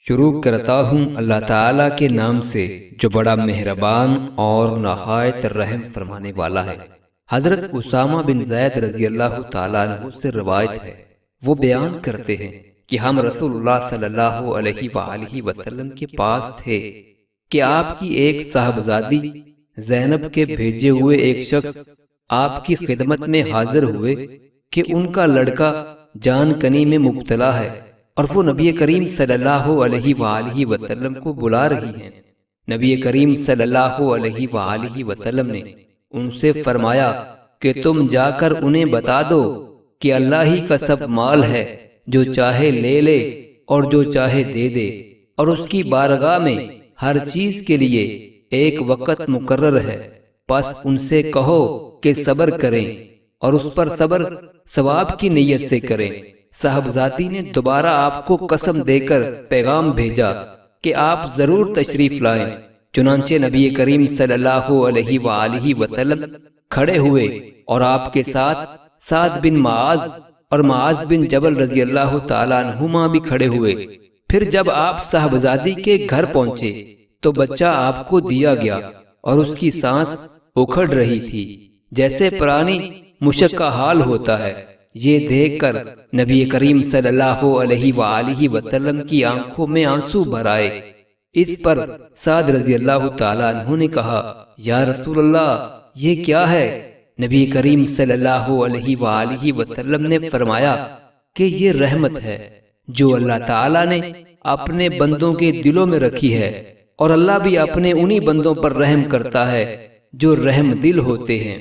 شروع کرتا ہوں اللہ تعالیٰ کے نام سے جو بڑا مہربان اور نہایت رحم فرمانے والا ہے۔ حضرت اسامہ بن زید رضی اللہ تعالیٰ عنہ سے روایت ہے، وہ بیان کرتے ہیں کہ ہم رسول اللہ صلی اللہ علیہ وآلہ وسلم کے پاس تھے کہ آپ کی ایک صاحبزادی زینب کے بھیجے ہوئے ایک شخص آپ کی خدمت میں حاضر ہوئے کہ ان کا لڑکا جان کنی میں مبتلا ہے اور وہ نبی کریم صلی اللہ علیہ وآلہ وسلم کو بلا رہی ہیں۔ نبی کریم صلی اللہ علیہ وآلہ وسلم نے ان سے فرمایا کہ تم جا کر انہیں بتا دو کہ اللہ ہی کا سب مال ہے، جو چاہے لے لے اور جو چاہے دے دے، اور اس کی بارگاہ میں ہر چیز کے لیے ایک وقت مقرر ہے۔ پس ان سے کہو کہ صبر کریں اور اس پر صبر ثواب کی نیت سے کریں۔ صاحبزادی نے دوبارہ آپ کو قسم دے کر پیغام بھیجا کہ آپ ضرور تشریف لائیں۔ چنانچہ نبی کریم صلی اللہ علیہ وآلہ وسلم کھڑے ہوئے اور آپ کے ساتھ سعد بن معاذ اور معاذ بن جبل رضی اللہ تعالیٰ عنہما بھی کھڑے ہوئے۔ پھر جب آپ صاحبزادی کے گھر پہنچے تو بچہ آپ کو دیا گیا اور اس کی سانس اکھڑ رہی تھی جیسے پرانی مشک کا حال ہوتا ہے۔ یہ دیکھ کر نبی کریم صلی اللہ علیہ وآلہ وسلم کی آنکھوں میں آنسو بھر آئے۔ اس پر سعد رضی اللہ تعالیٰ عنہ نے کہا، یا رسول اللہ، یہ کیا ہے؟ نبی کریم صلی اللہ علیہ وآلہ وسلم نے فرمایا کہ یہ رحمت ہے جو اللہ تعالیٰ نے اپنے بندوں کے دلوں میں رکھی ہے، اور اللہ بھی اپنے انہی بندوں پر رحم کرتا ہے جو رحم دل ہوتے ہیں۔